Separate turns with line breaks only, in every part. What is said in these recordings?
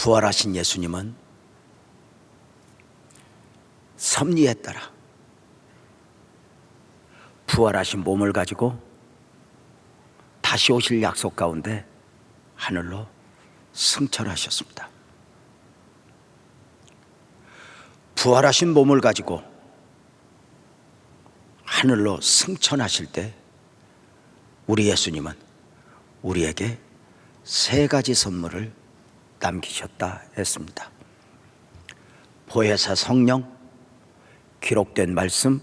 부활하신 예수님은 섭리에 따라 부활하신 몸을 가지고 다시 오실 약속 가운데 하늘로 승천하셨습니다. 부활하신 몸을 가지고 하늘로 승천하실 때 우리 예수님은 우리에게 세 가지 선물을 남기셨다 했습니다. 보혜사 성령, 기록된 말씀,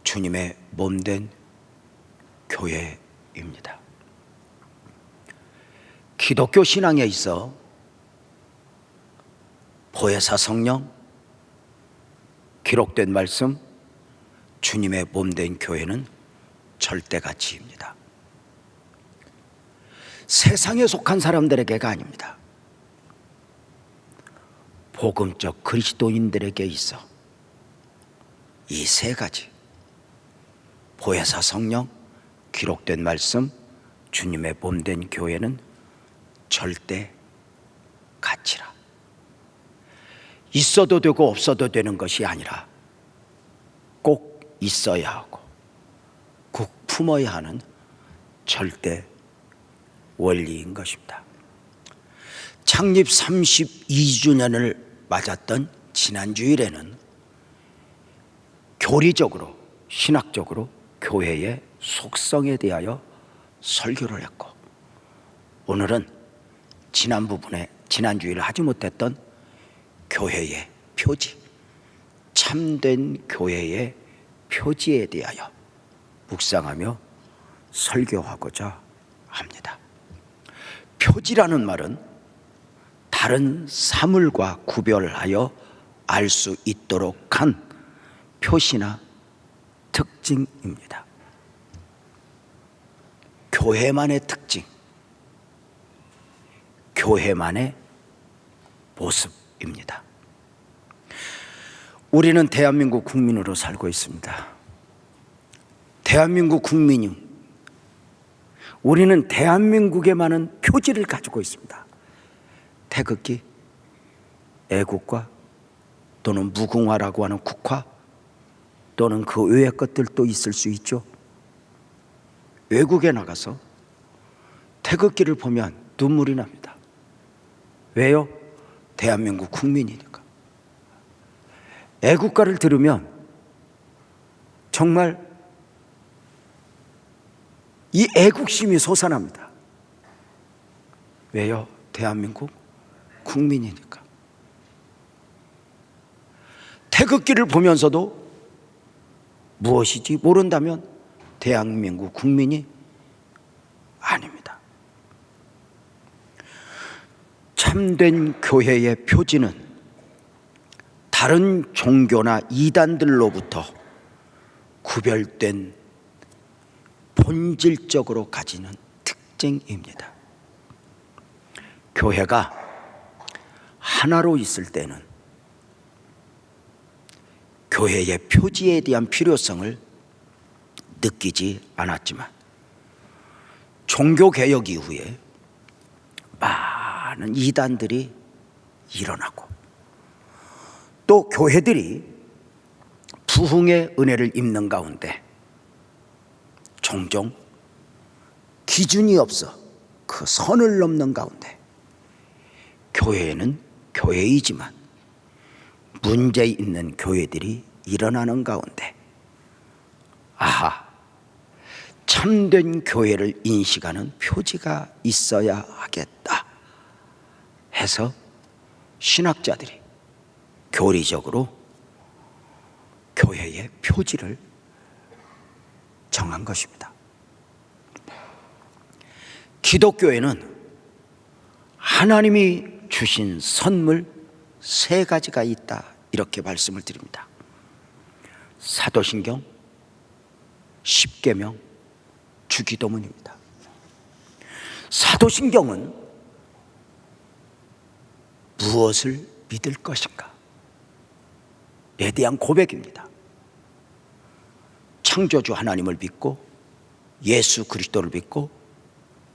주님의 몸된 교회입니다. 기독교 신앙에 있어 보혜사 성령, 기록된 말씀, 주님의 몸된 교회는 절대 가치입니다. 세상에 속한 사람들에게가 아닙니다. 복음적 그리스도인들에게 있어 이 세 가지, 보혜사 성령, 기록된 말씀, 주님의 몸된 교회는 절대 가치라. 있어도 되고 없어도 되는 것이 아니라 꼭 있어야 하고 꼭 품어야 하는 절대 원리인 것입니다. 창립 32주년을 맞았던 지난 주일에는 교리적으로, 신학적으로 교회의 속성에 대하여 설교를 했고, 오늘은 지난 주일 하지 못했던 교회의 표지, 참된 교회의 표지에 대하여 묵상하며 설교하고자 합니다. 표지라는 말은 다른 사물과 구별하여 알 수 있도록 한 표시나 특징입니다. 교회만의 특징, 교회만의 모습입니다. 우리는 대한민국 국민으로 살고 있습니다. 대한민국 국민이, 우리는 대한민국에 많은 표지를 가지고 있습니다. 태극기, 애국가, 또는 무궁화라고 하는 국화, 또는 그 외의 것들도 있을 수 있죠. 외국에 나가서 태극기를 보면 눈물이 납니다. 왜요? 대한민국 국민이니까. 애국가를 들으면 정말 이 애국심이 솟아납니다. 왜요? 대한민국 국민이니까. 태극기를 보면서도 무엇이지 모른다면 대한민국 국민이 아닙니다. 참된 교회의 표지는 다른 종교나 이단들로부터 구별된 본질적으로 가지는 특징입니다. 교회가 하나로 있을 때는 교회의 표지에 대한 필요성을 느끼지 않았지만, 종교개혁 이후에 많은 이단들이 일어나고 또 교회들이 부흥의 은혜를 입는 가운데 종종 기준이 없어 그 선을 넘는 가운데 교회는 교회이지만 문제 있는 교회들이 일어나는 가운데, 아하, 참된 교회를 인식하는 표지가 있어야 하겠다 해서 신학자들이 교리적으로 교회의 표지를 정한 것입니다. 기독교에는 하나님이 주신 선물 세 가지가 있다, 이렇게 말씀을 드립니다. 사도신경, 십계명, 주기도문입니다. 사도신경은 무엇을 믿을 것인가 에 대한 고백입니다. 창조주 하나님을 믿고 예수 그리스도를 믿고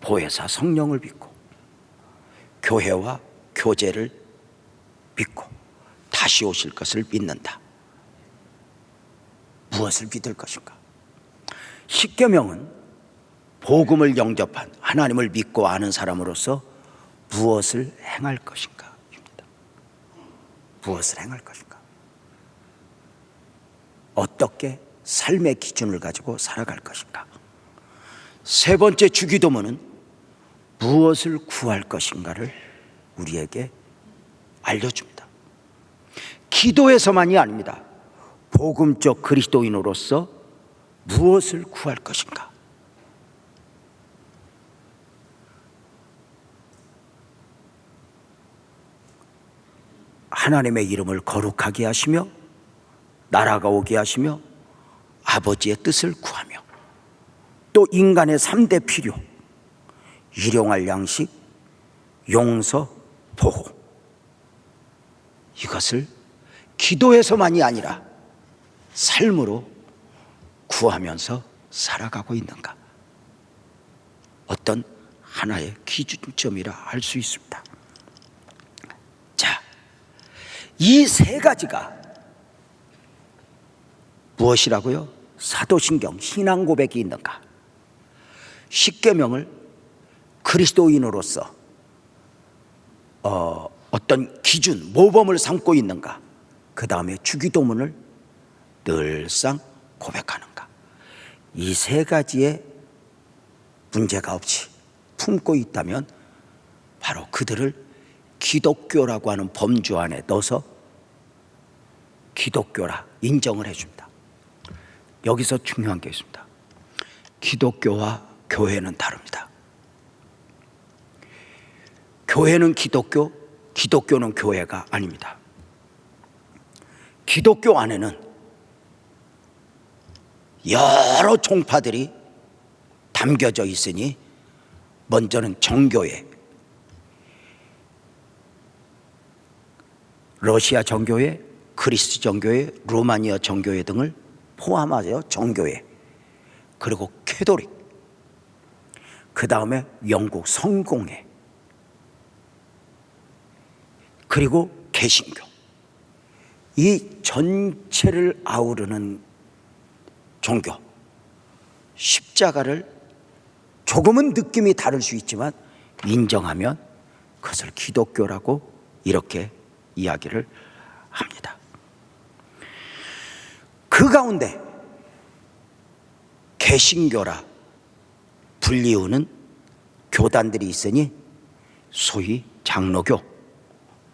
보혜사 성령을 믿고 교회와 교제를 믿고 다시 오실 것을 믿는다. 무엇을 믿을 것인가? 십계명은 복음을 영접한 하나님을 믿고 아는 사람으로서 무엇을 행할 것인가 입니다. 무엇을 행할 것인가? 어떻게 삶의 기준을 가지고 살아갈 것인가? 세 번째 주기도문은 무엇을 구할 것인가를 우리에게 알려줍니다. 기도에서만이 아닙니다. 복음적 그리스도인으로서 무엇을 구할 것인가? 하나님의 이름을 거룩하게 하시며 나라가 오게 하시며 아버지의 뜻을 구하며 또 인간의 3대 필요, 일용할 양식, 용서, 보호, 이것을 기도에서만이 아니라 삶으로 구하면서 살아가고 있는가? 어떤 하나의 기준점이라 할 수 있습니다. 자, 이 세 가지가 무엇이라고요? 사도신경 신앙 고백이 있는가? 십계명을 그리스도인으로서 어떤 기준, 모범을 삼고 있는가? 그 다음에 주기도문을 늘상 고백하는가? 이 세 가지의 문제가 없이 품고 있다면 바로 그들을 기독교라고 하는 범주 안에 넣어서 기독교라 인정을 해줍니다. 여기서 중요한 게 있습니다. 기독교와 교회는 다릅니다. 교회는 기독교, 기독교는 교회가 아닙니다. 기독교 안에는 여러 종파들이 담겨져 있으니 먼저는 정교회, 러시아 정교회, 그리스 정교회, 루마니아 정교회 등을 포함하여 정교회, 그리고 캐토릭, 그 다음에 영국 성공회, 그리고 개신교, 이 전체를 아우르는 종교, 십자가를 조금은 느낌이 다를 수 있지만 인정하면 그것을 기독교라고 이렇게 이야기를 합니다. 그 가운데 개신교라 불리우는 교단들이 있으니 소위 장로교,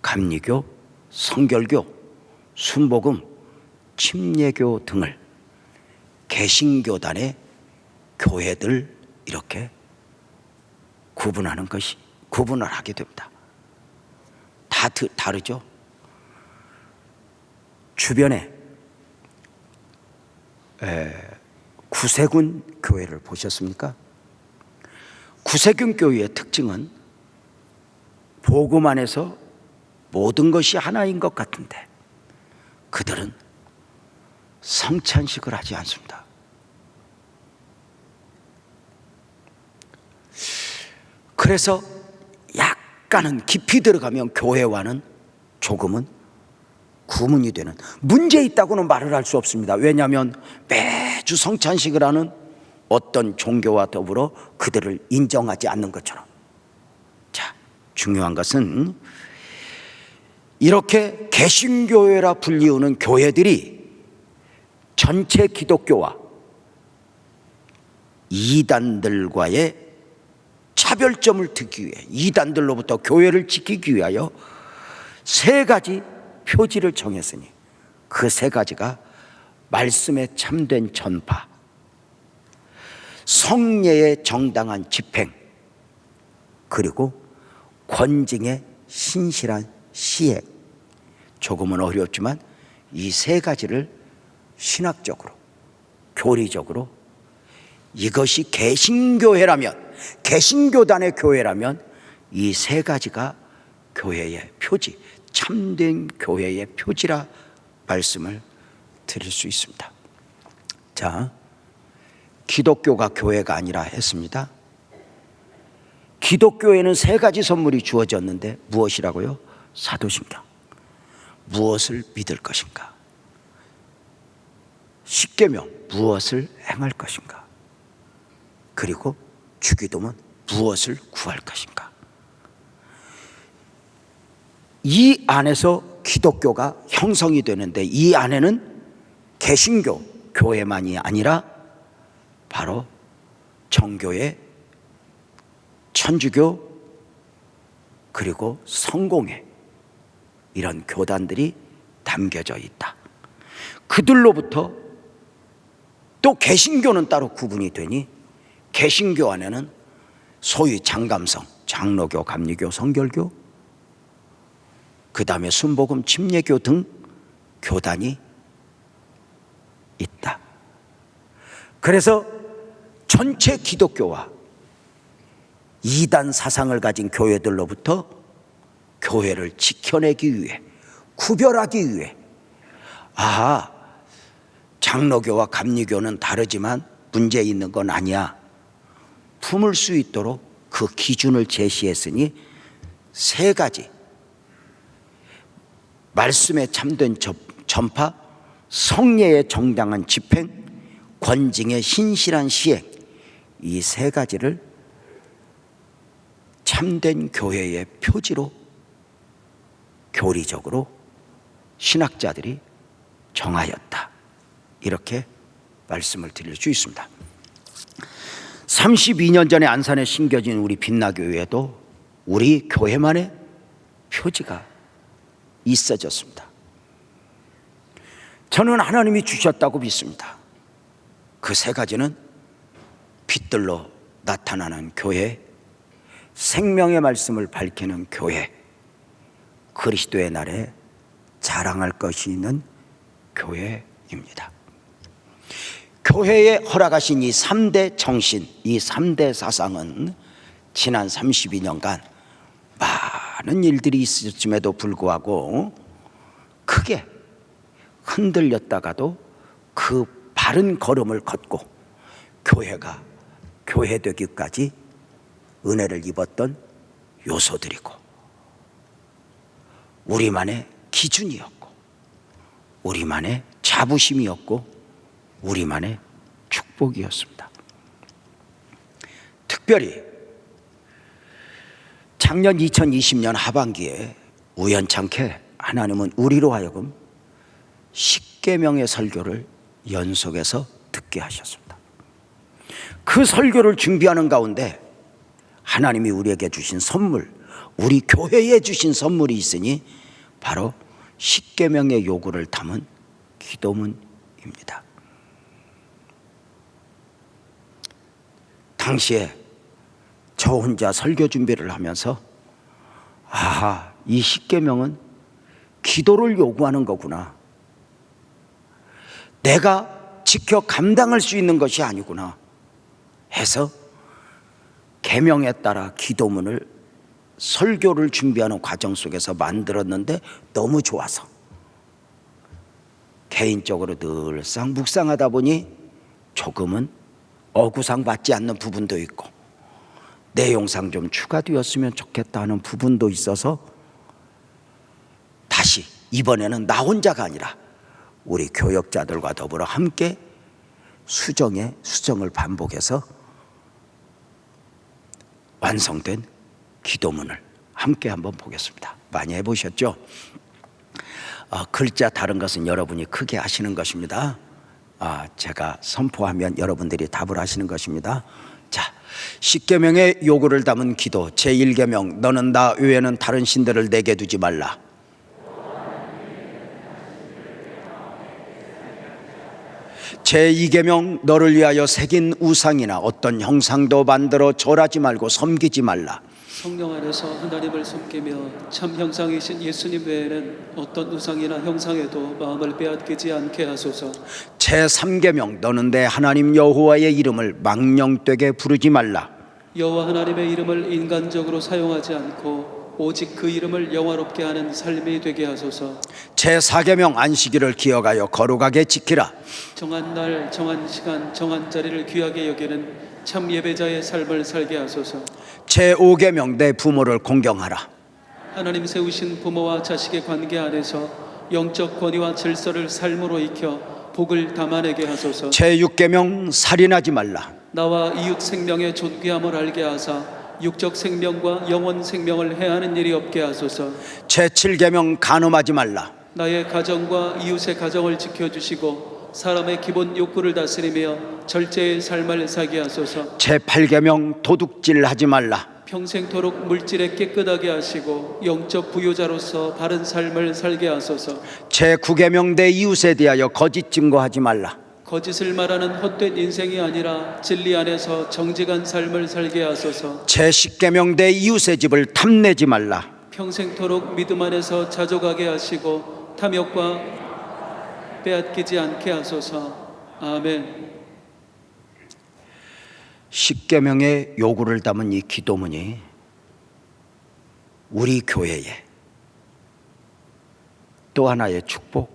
감리교, 성결교, 순복음, 침례교 등을 개신교단의 교회들 이렇게 구분을 하게 됩니다. 다 다르죠. 주변에 구세군 교회를 보셨습니까? 구세군 교회의 특징은 복음 안에서 모든 것이 하나인 것 같은데 그들은 성찬식을 하지 않습니다. 그래서 약간은 깊이 들어가면 교회와는 조금은 구분이 되는, 문제 있다고는 말을 할 수 없습니다. 왜냐하면 매주 성찬식을 하는 어떤 종교와 더불어 그들을 인정하지 않는 것처럼. 자, 중요한 것은 이렇게 개신교회라 불리우는 교회들이 전체 기독교와 이단들과의 차별점을 두기 위해, 이단들로부터 교회를 지키기 위하여 세 가지 표지를 정했으니 그 세 가지가 말씀의 참된 전파, 성례의 정당한 집행, 그리고 권징의 신실한 시행. 조금은 어렵지만 이 세 가지를 신학적으로, 교리적으로 이것이 개신교회라면, 개신교단의 교회라면 이 세 가지가 교회의 표지, 참된 교회의 표지라 말씀을 드릴 수 있습니다. 자, 기독교가 교회가 아니라 했습니다. 기독교에는 세 가지 선물이 주어졌는데 무엇이라고요? 사도신경. 무엇을 믿을 것인가? 십계명, 무엇을 행할 것인가? 그리고 주기도문, 무엇을 구할 것인가? 이 안에서 기독교가 형성이 되는데, 이 안에는 개신교, 교회만이 아니라 바로 정교회, 천주교, 그리고 성공회, 이런 교단들이 담겨져 있다. 그들로부터 또 개신교는 따로 구분이 되니, 개신교 안에는 소위 장감성, 장로교, 감리교, 성결교, 그 다음에 순복음, 침례교 등 교단이 있다. 그래서 전체 기독교와 이단 사상을 가진 교회들로부터 교회를 지켜내기 위해, 구별하기 위해, 장로교와 감리교는 다르지만 문제 있는 건 아니야, 품을 수 있도록 그 기준을 제시했으니 세 가지: 말씀의 참된 전파, 성례의 정당한 집행, 권징의 신실한 시행, 이 세 가지를 참된 교회의 표지로 교리적으로 신학자들이 정하였다. 이렇게 말씀을 드릴 수 있습니다. 32년 전에 안산에 심겨진 우리 빛나교회에도 우리 교회만의 표지가 있어졌습니다. 저는 하나님이 주셨다고 믿습니다. 그 세 가지는 빛들로 나타나는 교회, 생명의 말씀을 밝히는 교회, 그리스도의 날에 자랑할 것이 있는 교회입니다. 교회에 허락하신 이 3대 정신, 이 3대 사상은 지난 32년간 많은 일들이 있었음에도 불구하고 크게 흔들렸다가도 그 바른 걸음을 걷고 교회가 교회되기까지 은혜를 입었던 요소들이고, 우리만의 기준이었고, 우리만의 자부심이었고, 우리만의 축복이었습니다. 특별히 작년 2020년 하반기에 우연찮게 하나님은 우리로 하여금 십계명의 설교를 연속해서 듣게 하셨습니다. 그 설교를 준비하는 가운데 하나님이 우리에게 주신 선물, 우리 교회에 주신 선물이 있으니 바로 십계명의 요구를 담은 기도문입니다. 당시에 저 혼자 설교 준비를 하면서 이 십계명은 기도를 요구하는 거구나, 내가 지켜 감당할 수 있는 것이 아니구나 해서 계명에 따라 기도문을 설교를 준비하는 과정 속에서 만들었는데 너무 좋아서 개인적으로 늘상 묵상하다 보니 조금은 어구상 받지 않는 부분도 있고 내용상 좀 추가되었으면 좋겠다 하는 부분도 있어서 다시 이번에는 나 혼자가 아니라 우리 교역자들과 더불어 함께 수정을 반복해서 완성된 기도문을 함께 한번 보겠습니다. 많이 해보셨죠? 글자 다른 것은 여러분이 크게 하시는 것입니다. 제가 선포하면 여러분들이 답을 하시는 것입니다. 자, 십계명의 요구를 담은 기도 제1계명, 너는 나 외에는 다른 신들을 내게 두지 말라. 제2계명, 너를 위하여 새긴 우상이나 어떤 형상도 만들어 절하지 말고 섬기지 말라.
성령 안에서 하나님을 섬기며 참 형상이신 예수님 외에는 어떤 우상이나 형상에도 마음을 빼앗기지 않게 하소서.
제3계명, 너는 내 하나님 여호와의 이름을 망령되게 부르지 말라.
여호와 하나님의 이름을 인간적으로 사용하지 않고 오직 그 이름을 영화롭게 하는 삶이 되게 하소서.
제4계명, 안식일을 기억하여 거룩하게 지키라.
정한 날, 정한 시간, 정한 자리를 귀하게 여기는 참 예배자의 삶을 살게 하소서.
제5계명 내 부모를 공경하라.
하나님 세우신 부모와 자식의 관계 안에서 영적 권위와 질서를 삶으로 익혀 복을 담아내게 하소서.
제6계명 살인하지 말라.
나와 이웃 생명의 존귀함을 알게 하사 육적 생명과 영혼 생명을 해하는 일이 없게 하소서.
제7계명 간음하지 말라.
나의 가정과 이웃의 가정을 지켜주시고 사람의 기본 욕구를 다스리며 절제의 삶을 살게 하소서.
제8계명 도둑질하지 말라.
평생토록 물질에 깨끗하게 하시고 영적 부유자로서 바른 삶을 살게 하소서.
제9계명 내 이웃에 대하여 거짓 증거하지 말라.
거짓을 말하는 헛된 인생이 아니라 진리 안에서 정직한 삶을 살게 하소서.
제10계명 내 이웃의 집을 탐내지 말라.
평생토록 믿음 안에서 자족하게 하시고 탐욕과 빼앗기지 않게 하소서. 아멘.
10계명의 요구를 담은 이 기도문이 우리 교회에 또 하나의 축복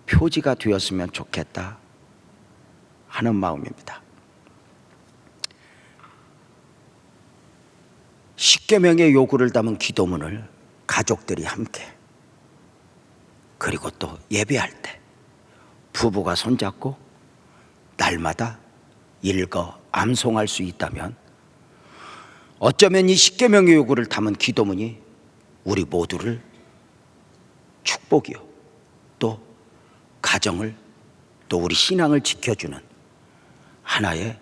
표지가 되었으면 좋겠다 하는 마음입니다. 10계명의 요구를 담은 기도문을 가족들이 함께, 그리고 또 예배할 때 부부가 손잡고 날마다 읽어 암송할 수 있다면, 어쩌면 이 10계명의 요구를 담은 기도문이 우리 모두를 축복이요, 또 가정을, 또 우리 신앙을 지켜주는 하나의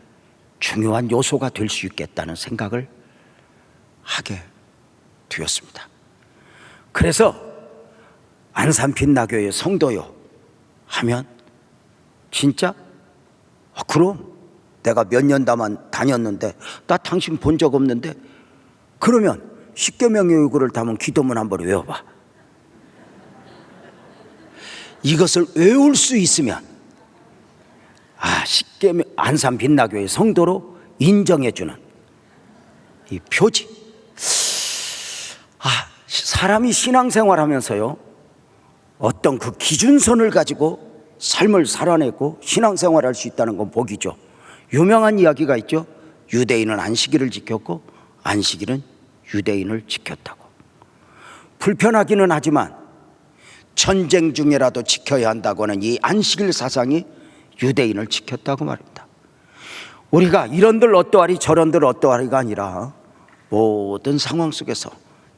중요한 요소가 될 수 있겠다는 생각을 하게 되었습니다. 그래서 안산 빛나교의 성도요 하면 진짜 그럼 내가 몇 년 다녔는데 나 당신 본 적 없는데, 그러면 10계명의 요구를 담은 기도문 한번 외워봐. 이것을 외울 수 있으면 10계명 안산 빛나교의 성도로 인정해주는 이 표지. 사람이 신앙생활하면서요 어떤 그 기준선을 가지고 삶을 살아내고 신앙생활할 수 있다는 건 복이죠. 유명한 이야기가 있죠. 유대인은 안식일을 지켰고 안식일은 유대인을 지켰다고. 불편하기는 하지만 전쟁 중에라도 지켜야 한다고 하는 이 안식일 사상이 유대인을 지켰다고 말입니다. 우리가 이런들 어떠하리 저런들 어떠하리가 아니라 모든 상황 속에서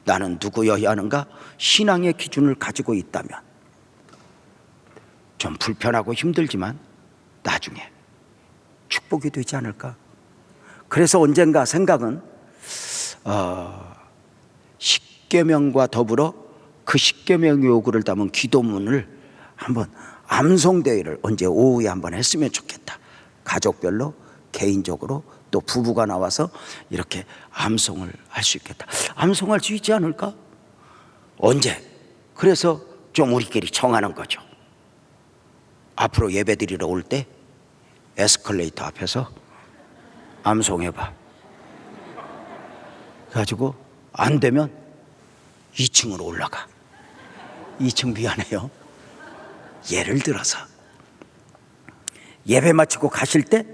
나는 누구여야 하는가 신앙의 기준을 가지고 있다면 좀 불편하고 힘들지만 나중에 축복이 되지 않을까. 그래서 언젠가 생각은 10계명과 더불어 그 10계명 요구를 담은 기도문을 한번 암송대회를 언제 오후에 한번 했으면 좋겠다. 가족별로, 개인적으로, 또 부부가 나와서 이렇게 암송을 할 수 있겠다. 암송할 수 있지 않을까? 언제? 그래서 좀 우리끼리 정하는 거죠. 앞으로 예배드리러 올 때 에스컬레이터 앞에서 암송해봐. 그래가지고 안 되면 2층으로 올라가. 2층 미안해요. 예를 들어서 예배 마치고 가실 때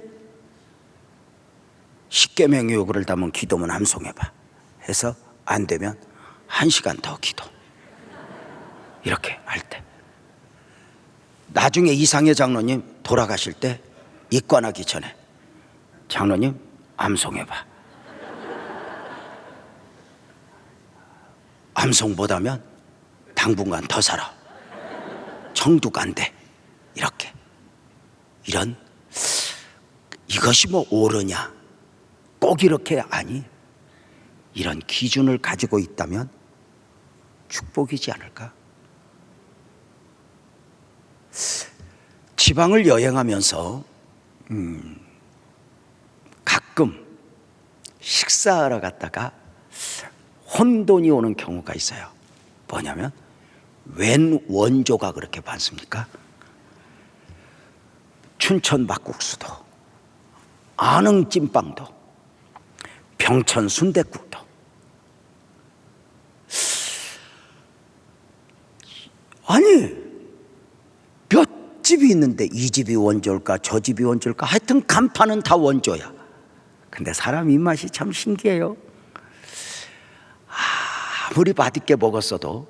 10계명의 요구를 담은 기도문 암송해봐 해서 안 되면 1시간 더 기도. 이렇게 할 때 나중에 이상해 장로님 돌아가실 때 입관하기 전에 장로님 암송해봐. 암송 못하면 당분간 더 살아. 청두가 안 돼. 이렇게. 이런, 이것이 뭐 옳으냐? 꼭 이렇게 아니. 이런 기준을 가지고 있다면 축복이지 않을까? 지방을 여행하면서 가끔 식사하러 갔다가 혼돈이 오는 경우가 있어요. 뭐냐면 웬 원조가 그렇게 많습니까? 춘천 막국수도, 안흥 찐빵도, 병천 순댓국도. 아니 몇 집이 있는데 이 집이 원조일까 저 집이 원조일까, 하여튼 간판은 다 원조야. 근데 사람 입맛이 참 신기해요. 아무리 맛있게 먹었어도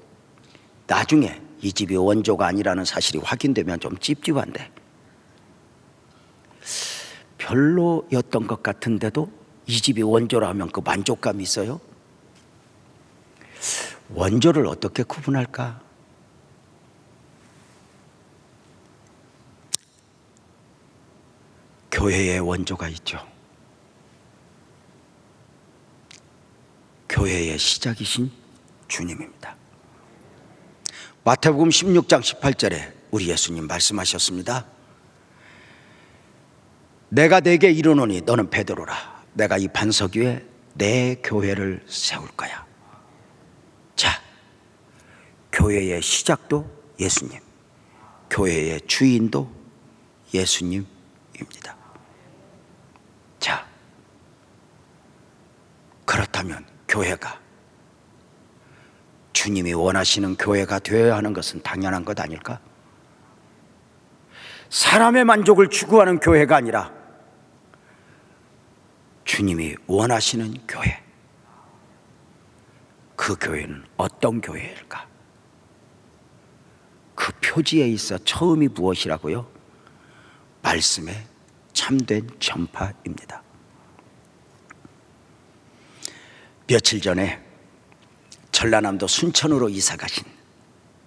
나중에 이 집이 원조가 아니라는 사실이 확인되면 좀 찝찝한데, 별로였던 것 같은데도 이 집이 원조라 하면 그 만족감이 있어요. 원조를 어떻게 구분할까? 교회의 원조가 있죠. 교회의 시작이신 주님입니다. 마태복음 16장 18절에 우리 예수님 말씀하셨습니다. 내가 네게 이르노니 너는 베드로라. 내가 이 반석 위에 내 교회를 세울 거야. 자, 교회의 시작도 예수님, 교회의 주인도 예수님입니다. 자, 그렇다면 교회가 주님이 원하시는 교회가 되어야 하는 것은 당연한 것 아닐까? 사람의 만족을 추구하는 교회가 아니라 주님이 원하시는 교회, 그 교회는 어떤 교회일까? 그 표지에 있어 처음이 무엇이라고요? 말씀의 참된 전파입니다. 며칠 전에 전라남도 순천으로 이사 가신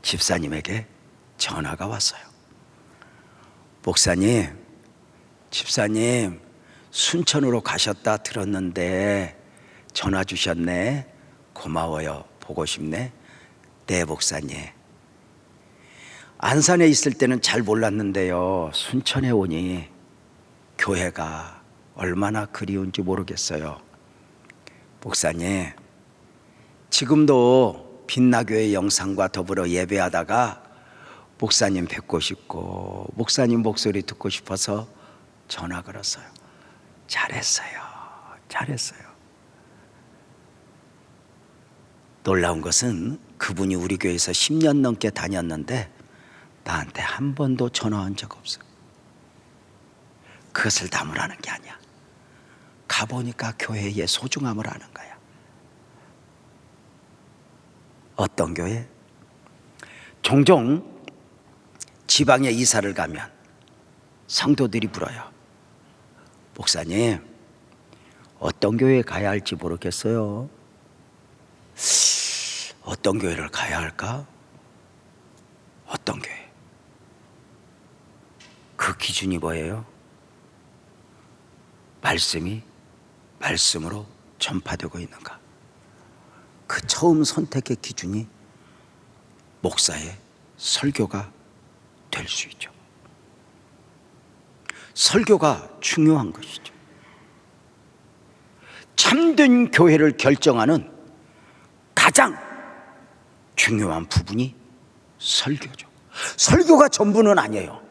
집사님에게 전화가 왔어요. 목사님, 집사님 순천으로 가셨다 들었는데 전화 주셨네. 고마워요. 보고 싶네. 네, 목사님. 안산에 있을 때는 잘 몰랐는데요, 순천에 오니 교회가 얼마나 그리운지 모르겠어요. 목사님, 지금도 빛나교회 영상과 더불어 예배하다가 목사님 뵙고 싶고 목사님 목소리 듣고 싶어서 전화 걸었어요. 잘했어요. 놀라운 것은 그분이 우리 교회에서 10년 넘게 다녔는데 나한테 한 번도 전화한 적 없어요. 그것을 담으라는 게 아니야. 가보니까 교회의 소중함을 아는 거야. 어떤 교회? 종종 지방에 이사를 가면 성도들이 물어요. 목사님, 어떤 교회에 가야 할지 모르겠어요. 어떤 교회를 가야 할까? 어떤 교회? 그 기준이 뭐예요? 말씀이 말씀으로 전파되고 있는가? 그 처음 선택의 기준이 목사의 설교가 될 수 있죠. 설교가 중요한 것이죠. 참된 교회를 결정하는 가장 중요한 부분이 설교죠. 설교가 전부는 아니에요.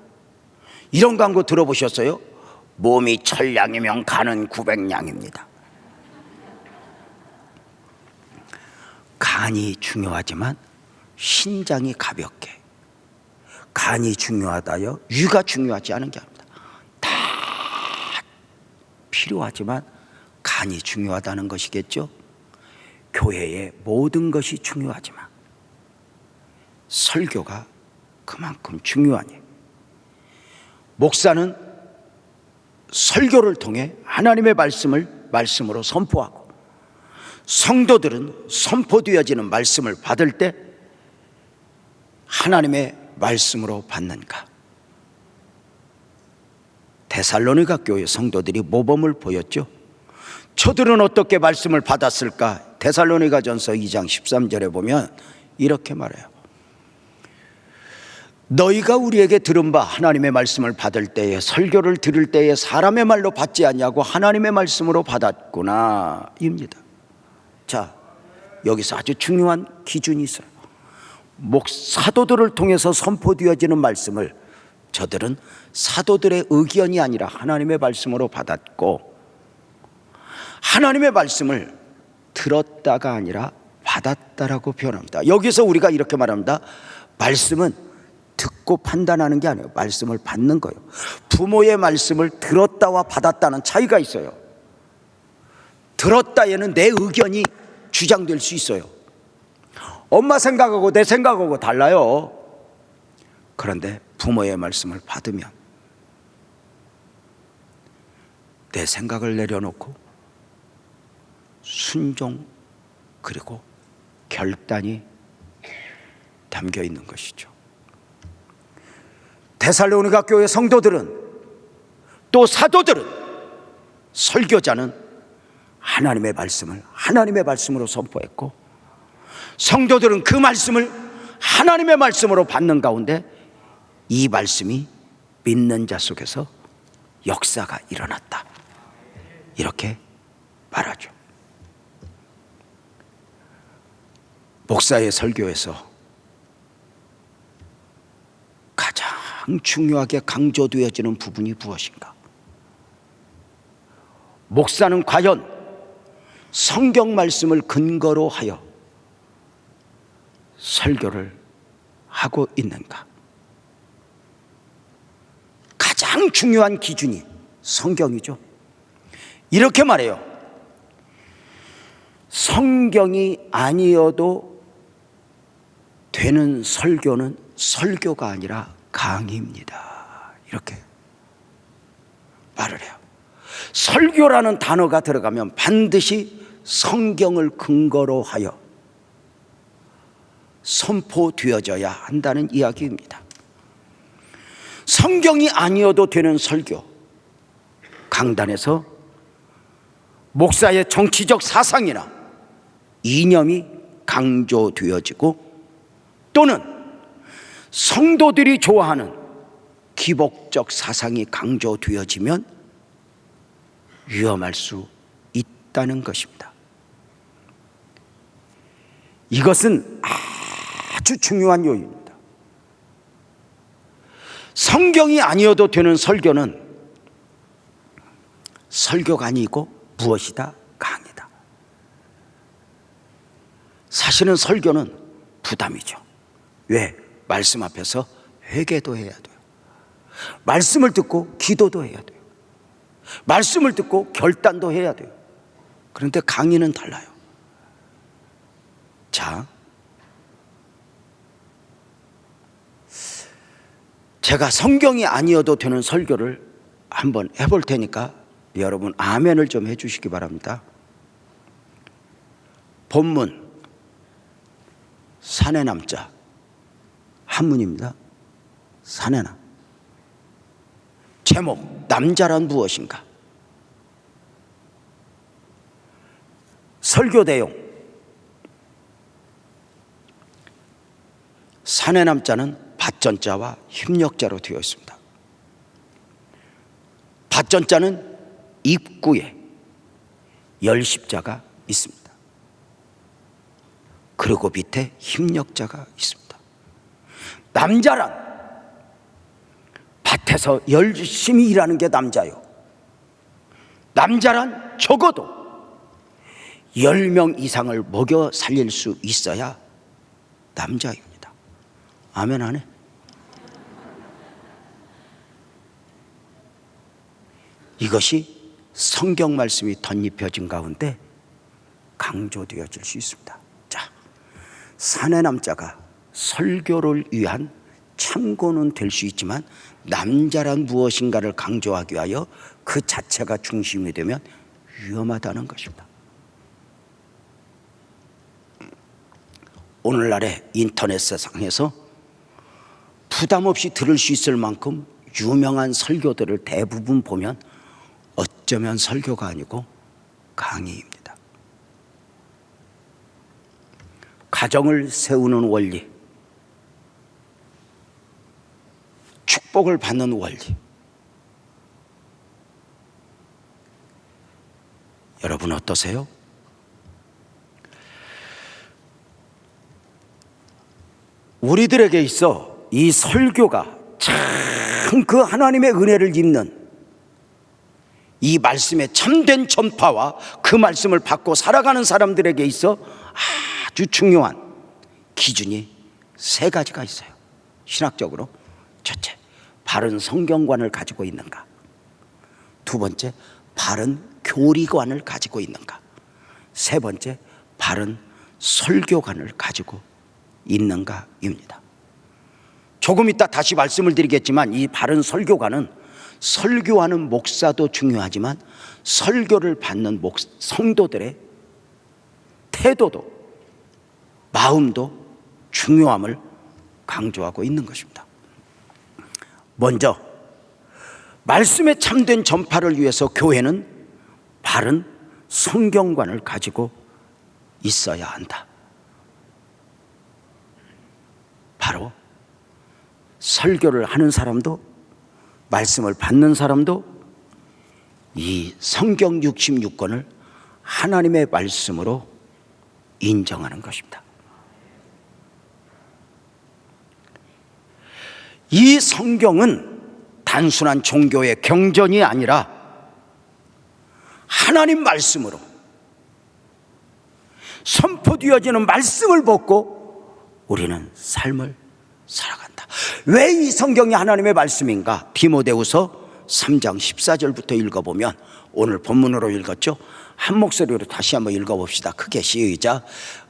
이런 광고 들어보셨어요? 몸이 천냥이면 간은 900냥입니다. 간이 중요하지만 신장이 가볍게, 간이 중요하다요, 위가 중요하지 않은 게 아닙니다. 다 필요하지만 간이 중요하다는 것이겠죠. 교회의 모든 것이 중요하지만 설교가 그만큼 중요하니 목사는 설교를 통해 하나님의 말씀을 말씀으로 선포하고 성도들은 선포되어지는 말씀을 받을 때 하나님의 말씀으로 받는가? 데살로니가 교회 성도들이 모범을 보였죠. 저들은 어떻게 말씀을 받았을까? 데살로니가전서 2장 13절에 보면 이렇게 말해요. 너희가 우리에게 들은 바 하나님의 말씀을 받을 때에, 설교를 들을 때에 사람의 말로 받지 않냐고 하나님의 말씀으로 받았구나 입니다. 자, 여기서 아주 중요한 기준이 있어요. 사도들을 통해서 선포되어지는 말씀을 저들은 사도들의 의견이 아니라 하나님의 말씀으로 받았고, 하나님의 말씀을 들었다가 아니라 받았다라고 표현합니다. 여기서 우리가 이렇게 말합니다. 말씀은 듣고 판단하는 게 아니에요. 말씀을 받는 거예요. 부모의 말씀을 들었다와 받았다는 차이가 있어요. 들었다에는 내 의견이 주장될 수 있어요. 엄마 생각하고 내 생각하고 달라요. 그런데 부모의 말씀을 받으면 내 생각을 내려놓고 순종 그리고 결단이 담겨 있는 것이죠. 데살로니가 교회 성도들은 또 사도들은 설교자는 하나님의 말씀을 하나님의 말씀으로 선포했고 성도들은 그 말씀을 하나님의 말씀으로 받는 가운데 이 말씀이 믿는 자 속에서 역사가 일어났다, 이렇게 말하죠. 목사의 설교에서 가장 중요하게 강조되어지는 부분이 무엇인가? 목사는 과연 성경 말씀을 근거로 하여 설교를 하고 있는가? 가장 중요한 기준이 성경이죠. 이렇게 말해요. 성경이 아니어도 되는 설교는 설교가 아니라 강의입니다, 이렇게 말을 해요. 설교라는 단어가 들어가면 반드시 성경을 근거로 하여 선포되어져야 한다는 이야기입니다. 성경이 아니어도 되는 설교, 강단에서 목사의 정치적 사상이나 이념이 강조되어지고 또는 성도들이 좋아하는 기복적 사상이 강조되어지면 위험할 수 있다는 것입니다. 이것은 아주 중요한 요인입니다. 성경이 아니어도 되는 설교는 설교가 아니고 무엇이다? 강의다. 사실은 설교는 부담이죠. 왜? 말씀 앞에서 회개도 해야 돼요. 말씀을 듣고 기도도 해야 돼요. 말씀을 듣고 결단도 해야 돼요. 그런데 강의는 달라요. 자, 제가 성경이 아니어도 되는 설교를 한번 해볼 테니까 여러분 아멘을 좀 해주시기 바랍니다. 본문 산에 남자 한문입니다. 산에 남. 제목 남자란 무엇인가? 설교 내용 산에 남자는 밭전자와 협력자로 되어 있습니다. 밭전자는 입구에 열십자가 있습니다. 그리고 밑에 협력자가 있습니다. 남자란 밭에서 열심히 일하는 게 남자요. 남자란 적어도 10명 이상을 먹여 살릴 수 있어야 남자입니다. 아멘 안 해? 이것이 성경 말씀이 덧입혀진 가운데 강조되어질 수 있습니다. 자, 산의 남자가 설교를 위한 참고는 될 수 있지만 남자란 무엇인가를 강조하기 위하여 그 자체가 중심이 되면 위험하다는 것입니다. 오늘날의 인터넷 세상에서 부담 없이 들을 수 있을 만큼 유명한 설교들을 대부분 보면 어쩌면 설교가 아니고 강의입니다. 가정을 세우는 원리, 축복을 받는 원리. 여러분 어떠세요? 우리들에게 있어 이 설교가 참 그 하나님의 은혜를 입는 이 말씀의 참된 전파와 그 말씀을 받고 살아가는 사람들에게 있어 아주 중요한 기준이 3가지가 있어요. 신학적으로 첫째, 바른 성경관을 가지고 있는가. 두 번째, 바른 교리관을 가지고 있는가. 세 번째, 바른 설교관을 가지고 있는가입니다. 조금 이따 다시 말씀을 드리겠지만 이 바른 설교관은 설교하는 목사도 중요하지만 설교를 받는 성도들의 태도도 마음도 중요함을 강조하고 있는 것입니다. 먼저 말씀에 참된 전파를 위해서 교회는 바른 성경관을 가지고 있어야 한다. 바로 설교를 하는 사람도 말씀을 받는 사람도 이 성경 66권을 하나님의 말씀으로 인정하는 것입니다. 이 성경은 단순한 종교의 경전이 아니라 하나님 말씀으로 선포되어지는 말씀을 받고 우리는 삶을 살아간다. 왜 이 성경이 하나님의 말씀인가? 디모데후서 3장 14절부터 읽어보면 오늘 본문으로 읽었죠. 한 목소리로 다시 한번 읽어봅시다. 크게 시작.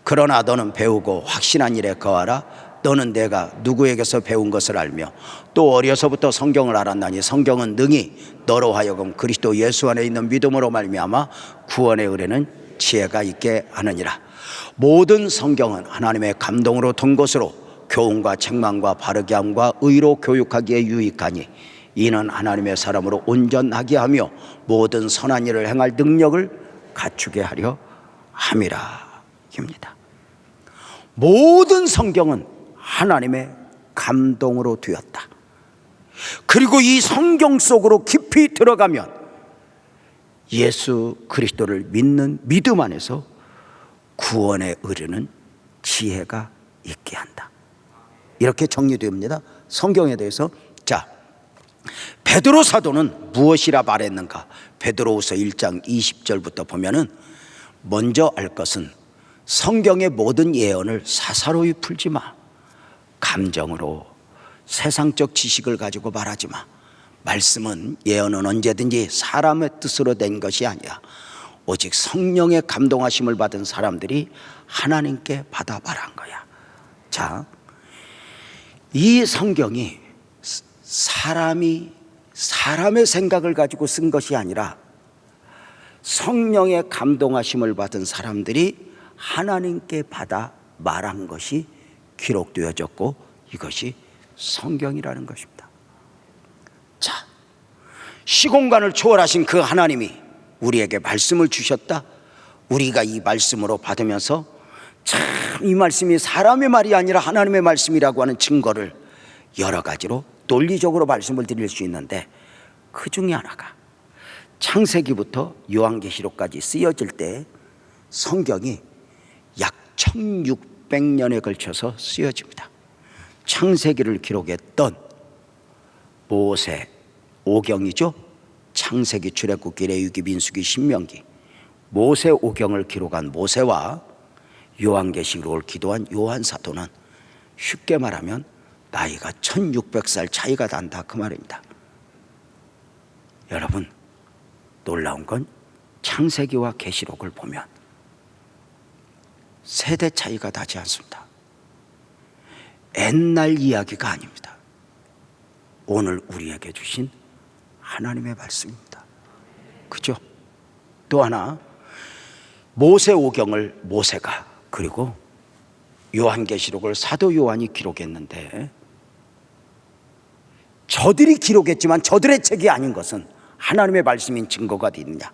그러나 너는 배우고 확신한 일에 거하라. 너는 내가 누구에게서 배운 것을 알며 또 어려서부터 성경을 알았나니 성경은 능히 너로 하여금 그리스도 예수 안에 있는 믿음으로 말미암아 구원의 의뢰는 지혜가 있게 하느니라. 모든 성경은 하나님의 감동으로 든 것으로 교훈과 책망과 바르게 함과 의로 교육하기에 유익하니 이는 하나님의 사람으로 온전하게 하며 모든 선한 일을 행할 능력을 갖추게 하려 함이라 입니다. 모든 성경은 하나님의 감동으로 되었다. 그리고 이 성경 속으로 깊이 들어가면 예수 그리스도를 믿는 믿음 안에서 구원에 이르는 지혜가 있게 한다. 이렇게 정리됩니다. 성경에 대해서. 자, 베드로 사도는 무엇이라 말했는가? 베드로후서 1장 20절부터 보면은 먼저 알 것은 성경의 모든 예언을 사사로이 풀지 마. 감정으로 세상적 지식을 가지고 말하지 마. 말씀은 예언은 언제든지 사람의 뜻으로 된 것이 아니야. 오직 성령의 감동하심을 받은 사람들이 하나님께 받아 말한 거야. 자, 이 성경이 사람의 생각을 가지고 쓴 것이 아니라 성령의 감동하심을 받은 사람들이 하나님께 받아 말한 것이 기록되어졌고 이것이 성경이라는 것입니다. 자, 시공간을 초월하신 그 하나님이 우리에게 말씀을 주셨다. 우리가 이 말씀으로 받으면서 참 이 말씀이 사람의 말이 아니라 하나님의 말씀이라고 하는 증거를 여러 가지로 논리적으로 말씀을 드릴 수 있는데 그 중에 하나가 창세기부터 요한계시록까지 쓰여질 때 성경이 약 1600년에 걸쳐서 쓰여집니다. 창세기를 기록했던 모세 오경이죠. 창세기, 출애굽기, 레위기, 민수기, 신명기, 모세 오경을 기록한 모세와 요한계시록을 기도한 요한 사도는 쉽게 말하면 나이가 1600살 차이가 난다 그 말입니다. 여러분, 놀라운 건 창세기와 계시록을 보면 세대 차이가 나지 않습니다. 옛날 이야기가 아닙니다. 오늘 우리에게 주신 하나님의 말씀입니다. 그죠? 또 하나, 모세 오경을 모세가, 그리고 요한계시록을 사도 요한이 기록했는데 저들이 기록했지만 저들의 책이 아닌 것은 하나님의 말씀인 증거가 있느냐?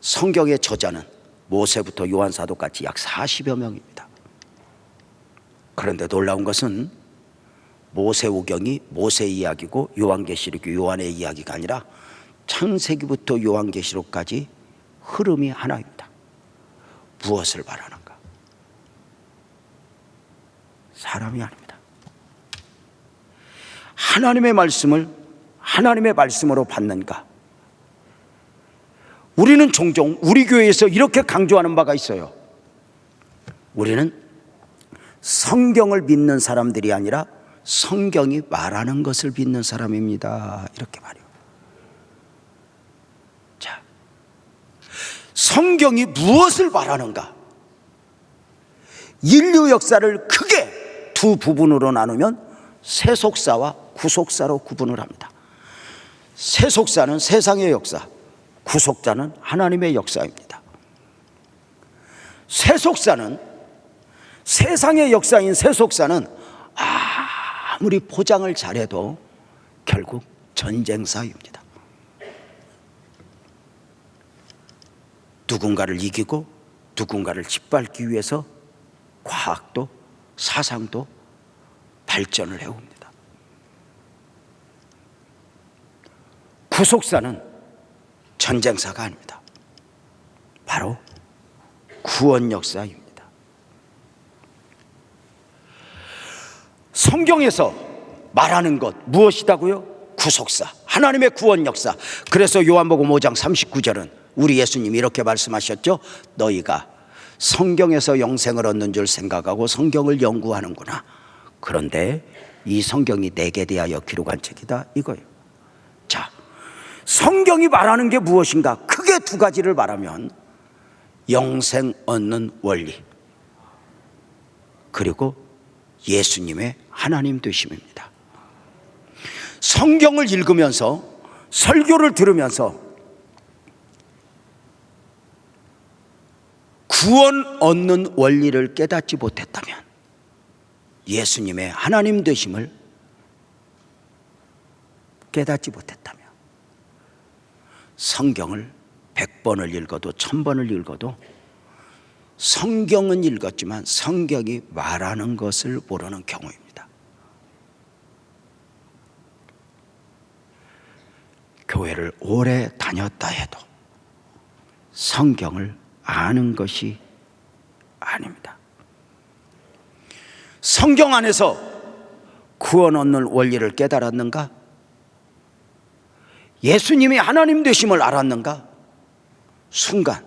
성경의 저자는 모세부터 요한 사도까지 약 40여 명입니다. 그런데 놀라운 것은 모세 오경이 모세 이야기고 요한계시록이 요한의 이야기가 아니라 창세기부터 요한계시록까지 흐름이 하나입니다. 무엇을 말하는가? 사람이 아닙니다. 하나님의 말씀을 하나님의 말씀으로 받는가? 우리는 종종 우리 교회에서 이렇게 강조하는 바가 있어요. 우리는 성경을 믿는 사람들이 아니라 성경이 말하는 것을 믿는 사람입니다. 이렇게 말해요. 자, 성경이 무엇을 말하는가? 인류 역사를 크게 두 부분으로 나누면 세속사와 구속사로 구분을 합니다. 세속사는 세상의 역사, 구속사는 하나님의 역사입니다. 세속사는, 세상의 역사인 세속사는 아무리 포장을 잘해도 결국 전쟁사입니다. 누군가를 이기고 누군가를 짓밟기 위해서 과학도 사상도 발전을 해옵니다. 구속사는 전쟁사가 아닙니다. 바로 구원 역사입니다. 성경에서 말하는 것 무엇이다고요? 구속사, 하나님의 구원 역사. 그래서 요한복음 5장 39절은 우리 예수님이 이렇게 말씀하셨죠. 너희가 성경에서 영생을 얻는 줄 생각하고 성경을 연구하는구나. 그런데 이 성경이 내게 대하여 기록한 책이다, 이거예요. 자, 성경이 말하는 게 무엇인가? 크게 두 가지를 말하면 영생 얻는 원리, 그리고 예수님의 하나님 되심입니다. 성경을 읽으면서, 설교를 들으면서 구원 얻는 원리를 깨닫지 못했다면, 예수님의 하나님 되심을 깨닫지 못했다면, 성경을 100번을 읽어도 1000번을 읽어도 성경은 읽었지만 성경이 말하는 것을 모르는 경우입니다. 교회를 오래 다녔다 해도 성경을 아는 것이 아닙니다. 성경 안에서 구원 얻는 원리를 깨달았는가? 예수님이 하나님 되심을 알았는가? 순간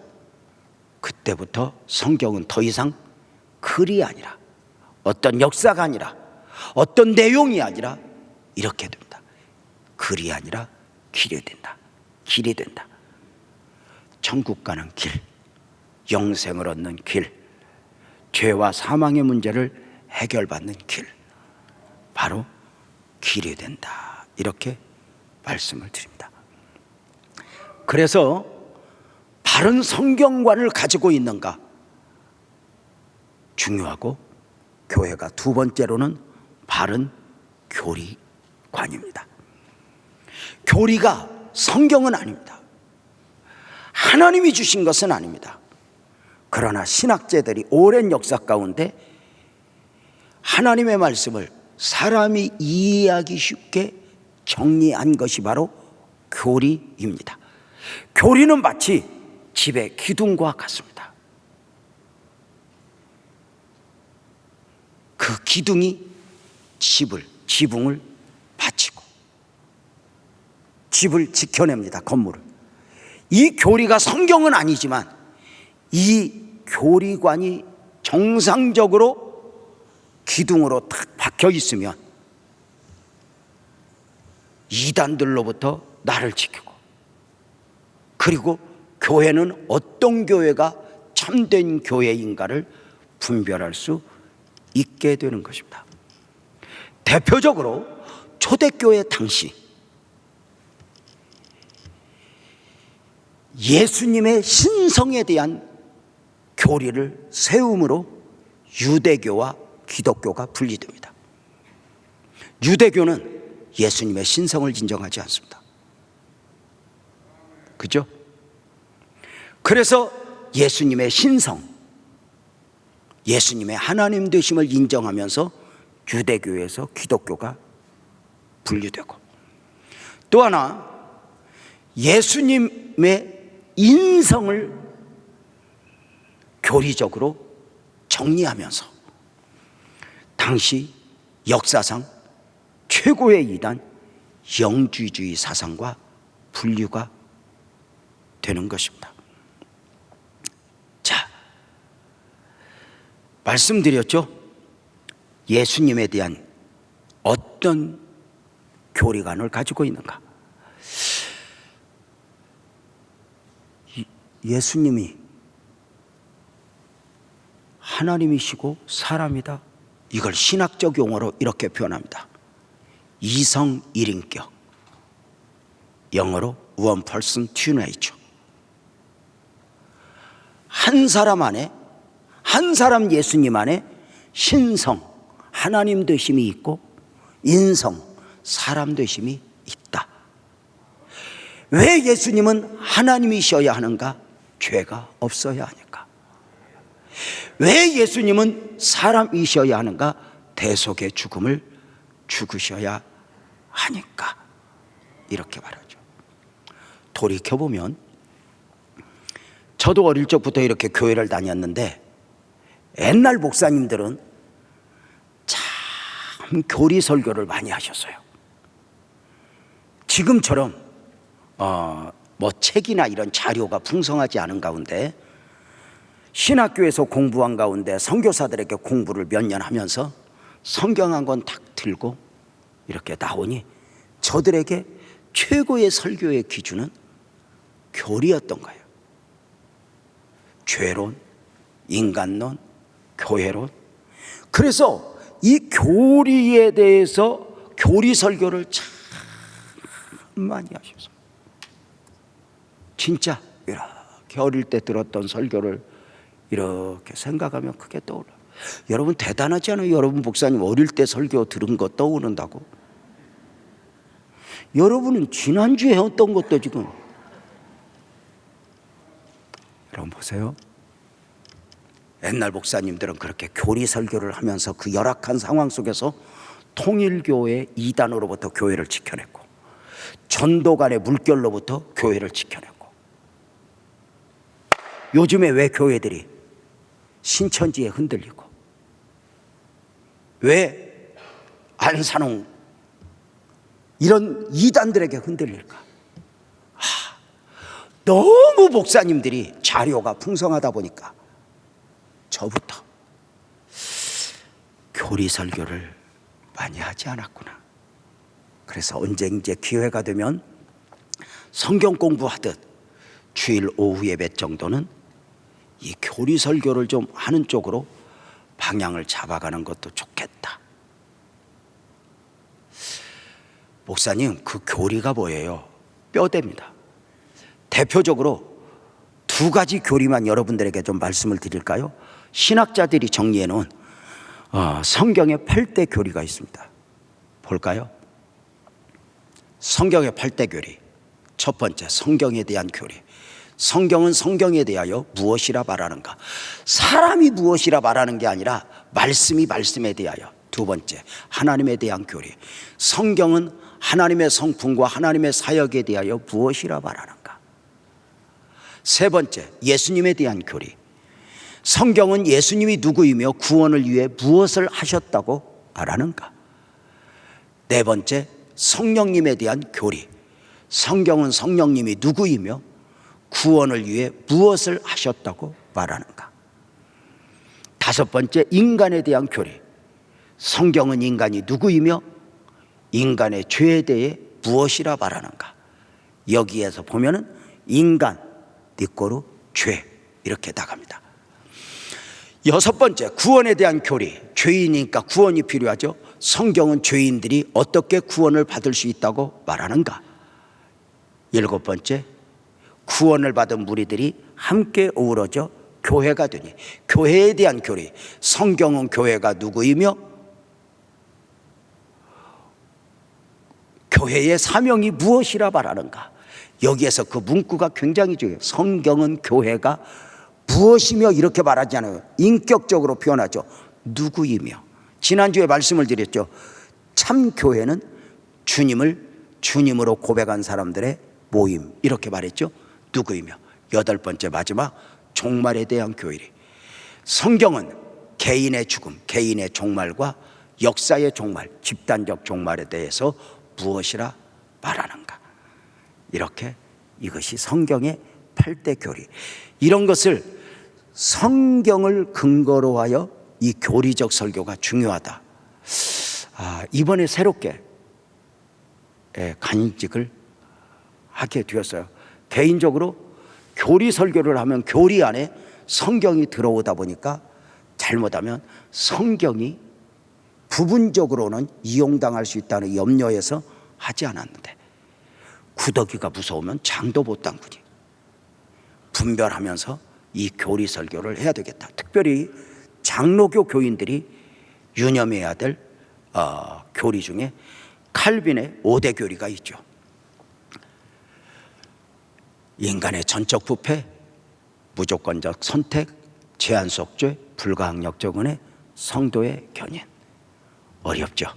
그때부터 성경은 더 이상 글이 아니라, 어떤 역사가 아니라, 어떤 내용이 아니라 이렇게 됩니다. 글이 아니라 길이 된다. 길이 된다. 천국 가는 길, 영생을 얻는 길, 죄와 사망의 문제를 해결받는 길, 바로 길이 된다. 이렇게 말씀을 드립니다. 그래서 바른 성경관을 가지고 있는가 중요하고, 교회가 두 번째로는 바른 교리관입니다. 교리가 성경은 아닙니다. 하나님이 주신 것은 아닙니다. 그러나 신학자들이 오랜 역사 가운데 하나님의 말씀을 사람이 이해하기 쉽게 정리한 것이 바로 교리입니다. 교리는 마치 집의 기둥과 같습니다. 그 기둥이 지붕을 받치고 집을 지켜냅니다. 건물을. 이 교리가 성경은 아니지만 이 교리관이 정상적으로 기둥으로 탁 박혀 있으면 이단들로부터 나를 지키고, 그리고 교회는 어떤 교회가 참된 교회인가를 분별할 수 있게 되는 것입니다. 대표적으로 초대교회 당시 예수님의 신성에 대한 교리를 세움으로 유대교와 기독교가 분리됩니다. 유대교는 예수님의 신성을 인정하지 않습니다. 그죠? 그래서 예수님의 신성, 예수님의 하나님 되심을 인정하면서 유대교에서 기독교가 분리되고, 또 하나 예수님의 인성을 교리적으로 정리하면서 당시 역사상 최고의 이단 영주주의 사상과 분류가 되는 것입니다. 자, 말씀드렸죠? 예수님에 대한 어떤 교리관을 가지고 있는가? 예수님이 하나님이시고 사람이다. 이걸 신학적 용어로 이렇게 표현합니다. 이성 일인격, 영어로 one person two nature. 한 사람 안에, 한 사람 예수님 안에 신성, 하나님 되심이 있고 인성, 사람 되심이 있다. 왜 예수님은 하나님이셔야 하는가? 죄가 없어야 하니까. 왜 예수님은 사람이셔야 하는가? 대속의 죽음을 죽으셔야 하니까. 이렇게 말하죠. 돌이켜보면 저도 어릴 적부터 이렇게 교회를 다녔는데 옛날 목사님들은 참 교리 설교를 많이 하셨어요. 지금처럼 뭐 책이나 이런 자료가 풍성하지 않은 가운데 신학교에서 공부한 가운데 선교사들에게 공부를 몇 년 하면서 성경 한 권 탁 들고 이렇게 나오니 저들에게 최고의 설교의 기준은 교리였던 거예요. 죄론, 인간론, 교회론. 그래서 이 교리에 대해서 교리 설교를 참 많이 하셨어요. 진짜 이렇게 어릴 때 들었던 설교를 이렇게 생각하면 크게 떠올라요. 여러분 대단하지 않아요? 여러분 목사님 어릴 때 설교 들은 거 떠오른다고? 여러분은 지난주에 했던 것도 지금. 여러분 보세요. 옛날 목사님들은 그렇게 교리 설교를 하면서 그 열악한 상황 속에서 통일교회 이단으로부터 교회를 지켜냈고 전도 간의 물결로부터 교회를 지켜냈고, 요즘에 왜 교회들이 신천지에 흔들리고 왜 안산홍 이런 이단들에게 흔들릴까? 너무 목사님들이 자료가 풍성하다 보니까 저부터 교리 설교를 많이 하지 않았구나. 그래서 언제 이제 기회가 되면 성경 공부하듯 주일 오후 예배 정도는 이 교리 설교를 좀 하는 쪽으로 방향을 잡아가는 것도 좋겠다. 목사님, 그 교리가 뭐예요? 뼈대입니다. 대표적으로 두 가지 교리만 여러분들에게 좀 말씀을 드릴까요? 신학자들이 정리해 놓은 성경의 8대 교리가 있습니다. 볼까요? 성경의 8대 교리. 첫 번째, 성경에 대한 교리. 성경은 성경에 대하여 무엇이라 말하는가? 사람이 무엇이라 말하는 게 아니라 말씀이 말씀에 대하여. 두 번째, 하나님에 대한 교리. 성경은 하나님의 성품과 하나님의 사역에 대하여 무엇이라 말하는가? 세 번째, 예수님에 대한 교리. 성경은 예수님이 누구이며 구원을 위해 무엇을 하셨다고 말하는가? 네 번째, 성령님에 대한 교리. 성경은 성령님이 누구이며 구원을 위해 무엇을 하셨다고 말하는가? 다섯 번째, 인간에 대한 교리. 성경은 인간이 누구이며 인간의 죄에 대해 무엇이라 말하는가? 여기에서 보면은 인간, 니꼬르, 죄 이렇게 나갑니다. 여섯 번째, 구원에 대한 교리. 죄인이니까 구원이 필요하죠. 성경은 죄인들이 어떻게 구원을 받을 수 있다고 말하는가? 일곱 번째, 구원을 받은 무리들이 함께 어우러져 교회가 되니 교회에 대한 교리. 성경은 교회가 누구이며 교회의 사명이 무엇이라 말하는가? 여기에서 그 문구가 굉장히 중요해요. 성경은 교회가 무엇이며 이렇게 말하지 않아요. 인격적으로 표현하죠. 누구이며. 지난주에 말씀을 드렸죠. 참 교회는 주님을 주님으로 고백한 사람들의 모임 이렇게 말했죠. 누구이며. 여덟 번째 마지막, 종말에 대한 교리. 성경은 개인의 죽음, 개인의 종말과 역사의 종말, 집단적 종말에 대해서 무엇이라 말하는가? 이렇게 이것이 성경의 8대 교리. 이런 것을 성경을 근거로 하여 이 교리적 설교가 중요하다. 이번에 새롭게 간직을 하게 되었어요. 개인적으로 교리 설교를 하면 교리 안에 성경이 들어오다 보니까 잘못하면 성경이 부분적으로는 이용당할 수 있다는 염려에서 하지 않았는데, 구더기가 무서우면 장도 못 담그니 분별하면서 이 교리 설교를 해야 되겠다. 특별히 장로교 교인들이 유념해야 될 교리 중에 칼빈의 5대 교리가 있죠. 인간의 전적 부패, 무조건적 선택, 제한속죄, 불가항력적 은혜, 성도의 견인. 어렵죠?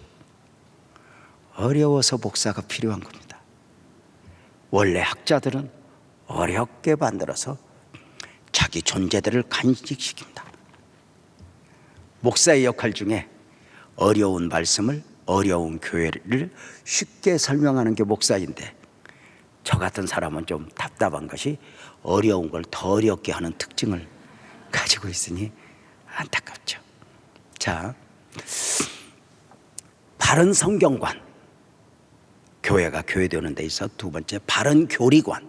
어려워서 목사가 필요한 겁니다. 원래 학자들은 어렵게 만들어서 자기 존재들을 간직시킵니다. 목사의 역할 중에 어려운 말씀을, 어려운 교회를 쉽게 설명하는 게 목사인데, 저 같은 사람은 좀 답답한 것이 어려운 걸 더 어렵게 하는 특징을 가지고 있으니 안타깝죠. 자, 바른 성경관, 교회가 교회되는 데 있어 두 번째 바른 교리관,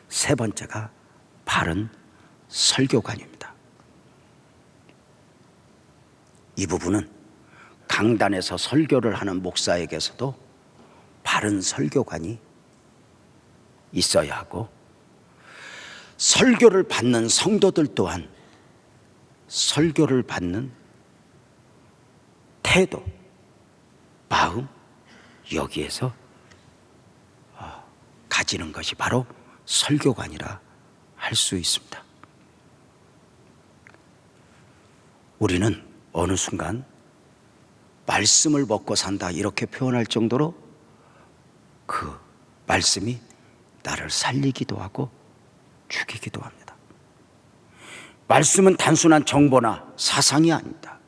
세 번째가 바른 설교관입니다. 이 부분은 강단에서 설교를 하는 목사에게서도 바른 설교관이 있어야 하고, 설교를 받는 성도들 또한 설교를 받는 태도, 마음, 여기에서 가지는 것이 바로 설교관이라 할 수 있습니다. 우리는 어느 순간 말씀을 먹고 산다 이렇게 표현할 정도로 그 말씀이 나를 살리기도 하고 죽이기도 합니다. 말씀은 단순한 정보나 사상이 아닙니다.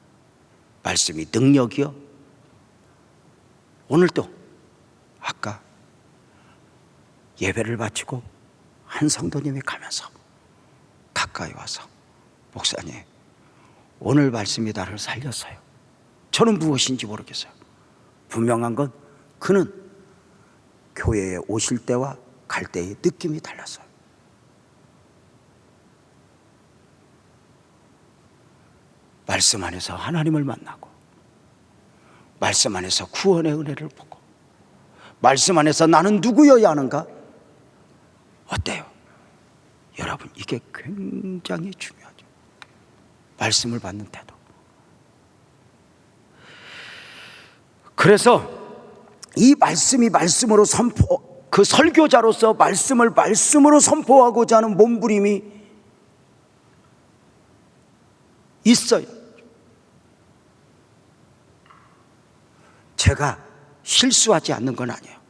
말씀이 능력이요. 오늘도 아까 예배를 바치고 한 성도님이 가면서 가까이 와서, 목사님, 오늘 말씀이 나를 살렸어요. 저는 무엇인지 모르겠어요. 분명한 건 그는 교회에 오실 때와 갈 때의 느낌이 달랐어요. 말씀 안에서 하나님을 만나고, 말씀 안에서 구원의 은혜를 보고, 말씀 안에서 나는 누구여야 하는가? 어때요? 여러분, 이게 굉장히 중요하죠. 말씀을 받는 태도. 그래서 이 말씀이 말씀으로 그 설교자로서 말씀을 말씀으로 선포하고자 하는 몸부림이 있어요. 제가 실수하지 않는 건 아니에요.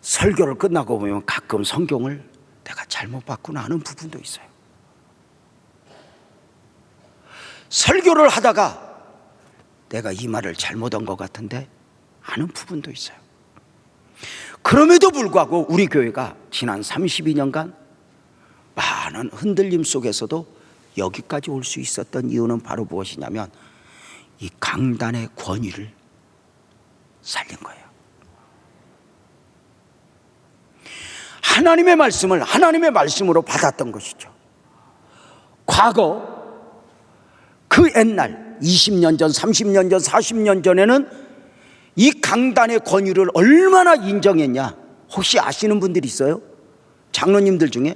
설교를 끝나고 보면 가끔 성경을 내가 잘못 봤구나 하는 부분도 있어요. 설교를 하다가 내가 이 말을 잘못한 것 같은데 하는 부분도 있어요. 그럼에도 불구하고 우리 교회가 지난 32년간 많은 흔들림 속에서도 여기까지 올 수 있었던 이유는 바로 무엇이냐면 이 강단의 권위를 살린 거예요. 하나님의 말씀을 하나님의 말씀으로 받았던 것이죠. 과거 그 옛날 20년 전, 30년 전, 40년 전에는 이 강단의 권위를 얼마나 인정했냐, 혹시 아시는 분들이 있어요? 장로님들 중에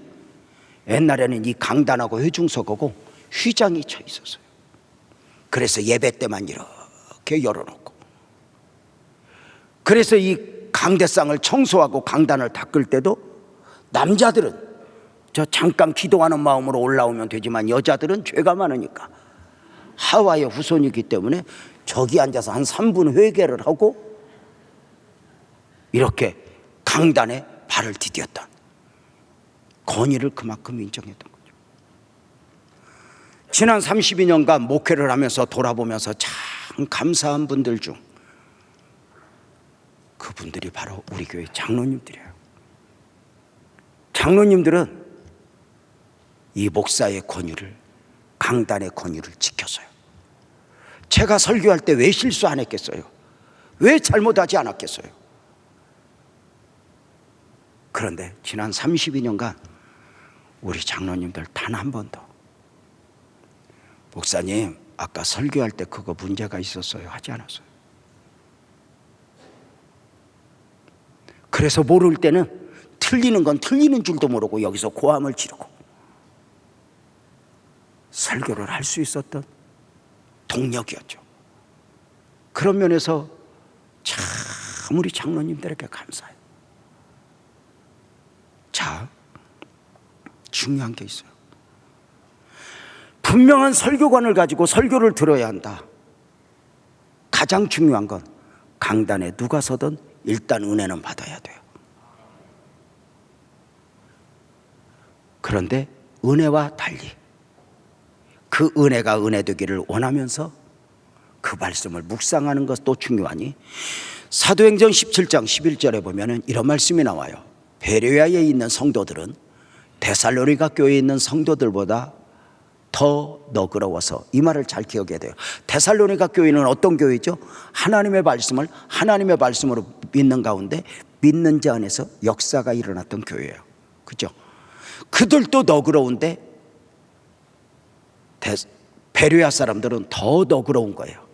옛날에는 이 강단하고 회중석하고 휘장이 쳐 있었어요. 그래서 예배 때만 이렇게 열어놓고, 그래서 이 강대상을 청소하고 강단을 닦을 때도 남자들은 저 잠깐 기도하는 마음으로 올라오면 되지만 여자들은 죄가 많으니까 하와의 후손이기 때문에 저기 앉아서 한 3분 회개를 하고 이렇게 강단에 발을 디뎠던, 권위를 그만큼 인정했던 거죠. 지난 32년간 목회를 하면서 돌아보면서 참 감사한 분들 중 그분들이 바로 우리 교회 장로님들이에요. 장로님들은 이 목사의 권위를, 강단의 권위를 지켰어요. 제가 설교할 때 왜 실수 안 했겠어요? 왜 잘못하지 않았겠어요? 그런데 지난 32년간 우리 장로님들 단 한 번도 목사님 아까 설교할 때 그거 문제가 있었어요 하지 않았어요. 그래서 모를 때는 틀리는 건 틀리는 줄도 모르고 여기서 고함을 지르고 설교를 할 수 있었던 동력이었죠. 그런 면에서 참 우리 장로님들에게 감사해요. 자, 중요한 게 있어요. 분명한 설교관을 가지고 설교를 들어야 한다. 가장 중요한 건 강단에 누가 서든 일단 은혜는 받아야 돼요. 그런데 은혜와 달리 그 은혜가 은혜 되기를 원하면서 그 말씀을 묵상하는 것도 중요하니 사도행전 17장 11절에 보면 이런 말씀이 나와요. 베레아에 있는 성도들은 데살로니가 교회에 있는 성도들보다 더 너그러워서, 이 말을 잘 기억해야 돼요. 데살로니가 교회는 어떤 교회죠? 하나님의 말씀으로 믿는 가운데 믿는 자 안에서 역사가 일어났던 교회예요. 그죠? 그들도 너그러운데 베레아 사람들은 더 너그러운 거예요.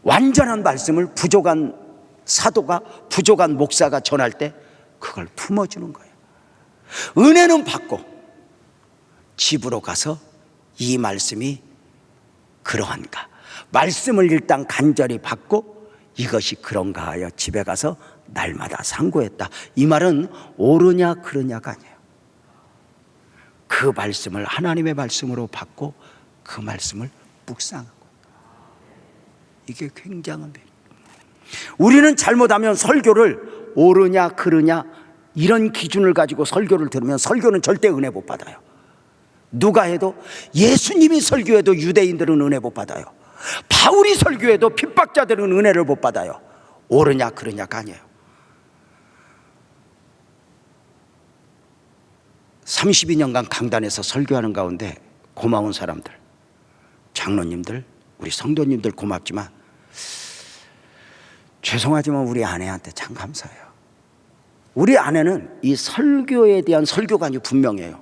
완전한 말씀을 부족한 사도가, 부족한 목사가 전할 때 그걸 품어주는 거예요. 은혜는 받고 집으로 가서 이 말씀이 그러한가, 말씀을 일단 간절히 받고 이것이 그런가 하여 집에 가서 날마다 상고했다. 이 말은 옳으냐 그르냐가 아니에요. 그 말씀을 하나님의 말씀으로 받고 그 말씀을 묵상하고, 이게 굉장한 배. 우리는 잘못하면 설교를 옳으냐 그르냐 이런 기준을 가지고 설교를 들으면 설교는 절대 은혜 못 받아요. 누가 해도, 예수님이 설교해도 유대인들은 은혜 못 받아요. 바울이 설교해도 핍박자들은 은혜를 못 받아요. 옳으냐 그르냐가 아니에요. 32년간 강단에서 설교하는 가운데 고마운 사람들, 장로님들, 우리 성도님들 고맙지만 죄송하지만 우리 아내한테 참 감사해요. 우리 아내는 이 설교에 대한 설교관이 분명해요.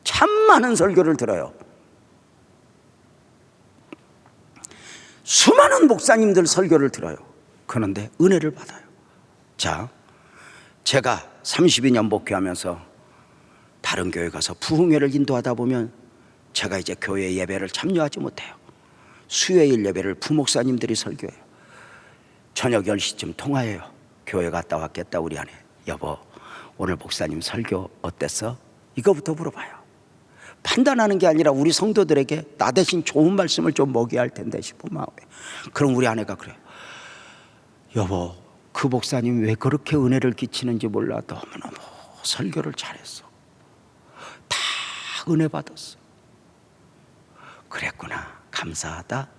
참 많은 설교를 들어요. 수많은 목사님들 설교를 들어요. 그런데 은혜를 받아요. 자, 제가 32년 목회하면서 다른 교회 가서 부흥회를 인도하다 보면 제가 이제 교회 예배를 참여하지 못해요. 수요일 예배를 부목사님들이 설교해요. 저녁 10시쯤 통화해요. 교회 갔다 왔겠다 우리 아내. 여보, 오늘 목사님 설교 어땠어? 이거부터 물어봐요. 판단하는 게 아니라 우리 성도들에게 나 대신 좋은 말씀을 좀 먹여야 할 텐데 싶은 마음에. 그럼 우리 아내가 그래요. 여보, 그 목사님 왜 그렇게 은혜를 끼치는지 몰라. 너무너무 설교를 잘했어. 다 은혜 받았어. 그랬구나, 감사하다.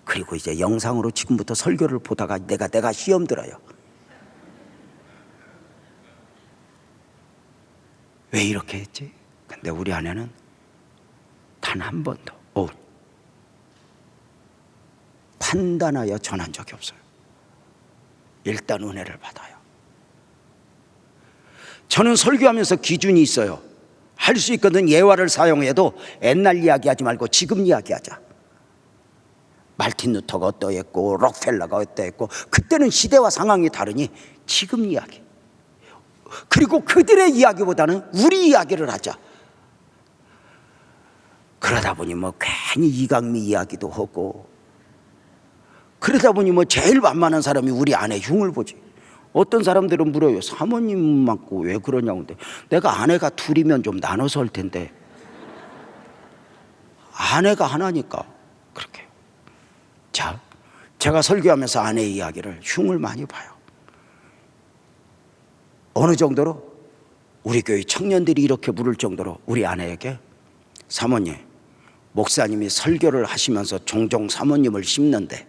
그리고 이제 영상으로 지금부터 설교를 보다가 내가 시험 들어요. 왜 이렇게 했지? 근데 우리 아내는 단 한 번도 판단하여 전한 적이 없어요. 일단 은혜를 받아요. 저는 설교하면서 기준이 있어요. 할 수 있거든. 예화를 사용해도 옛날 이야기하지 말고 지금 이야기하자. 말틴 루터가 어떠했고 록펠러가 어떠했고, 그때는 시대와 상황이 다르니 지금 이야기, 그리고 그들의 이야기보다는 우리 이야기를 하자. 그러다 보니 뭐 괜히 이강미 이야기도 하고, 그러다 보니 뭐 제일 만만한 사람이 우리 아내 흉을 보지. 어떤 사람들은 물어요. 사모님 맞고 왜 그러냐고. 근데 내가 아내가 둘이면 좀 나눠서 할 텐데 아내가 하나니까 그렇게. 자, 제가 설교하면서 아내 이야기를 흉을 많이 봐요. 어느 정도로 우리 교회 청년들이 이렇게 물을 정도로 우리 아내에게, 사모님, 목사님이 설교를 하시면서 종종 사모님을 씹는데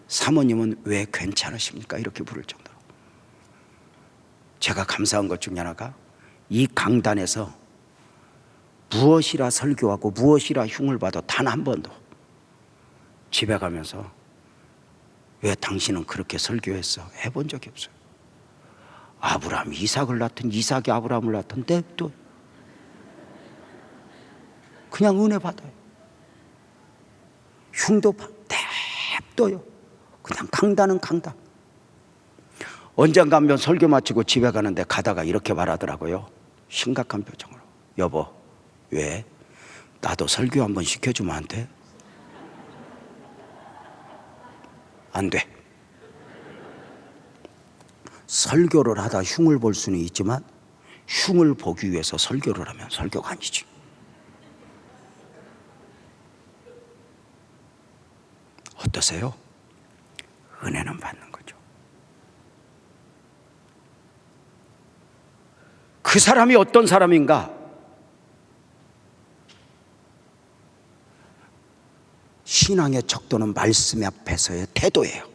사모님은 왜 괜찮으십니까? 이렇게 물을 정도로. 제가 감사한 것 중에 하나가 이 강단에서 무엇이라 설교하고 무엇이라 흉을 받아 단 한 번도 집에 가면서 왜 당신은 그렇게 설교했어? 해본 적이 없어요. 아브라함이 이삭을 낳든 이삭이 아브라함을 낳든 냅둬. 그냥 은혜 받아요. 흉도 냅둬요. 그냥 강단은 강단. 언젠가 한번 설교 마치고 집에 가는데 가다가 이렇게 말하더라고요. 심각한 표정으로. 여보, 왜? 나도 설교 한번 시켜주면 안 돼? 안 돼. 설교를 하다 흉을 볼 수는 있지만 흉을 보기 위해서 설교를 하면 설교가 아니지. 어떠세요? 은혜는 받는 거죠. 그 사람이 어떤 사람인가? 신앙의 척도는 말씀 앞에서의 태도예요.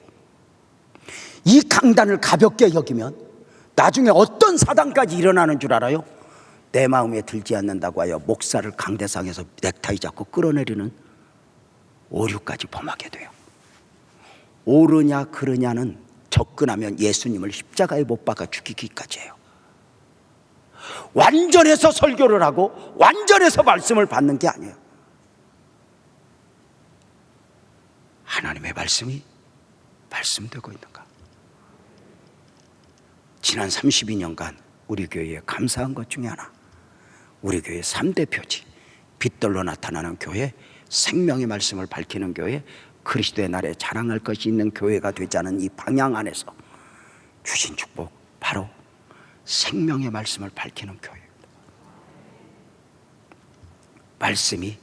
이 강단을 가볍게 여기면 나중에 어떤 사단까지 일어나는 줄 알아요? 내 마음에 들지 않는다고 하여 목사를 강대상에서 넥타이 잡고 끌어내리는 오류까지 범하게 돼요. 옳으냐 그르냐는 접근하면 예수님을 십자가에 못 박아 죽이기까지 해요. 완전해서 설교를 하고 완전해서 말씀을 받는 게 아니에요. 하나님의 말씀이 말씀되고 있는가? 지난 32년간 우리 교회에 감사한 것 중에 하나, 우리 교회 3대 표지, 빛들로 나타나는 교회, 생명의 말씀을 밝히는 교회, 그리스도의 날에 자랑할 것이 있는 교회가 되자는 이 방향 안에서 주신 축복, 바로 생명의 말씀을 밝히는 교회입니다. 말씀이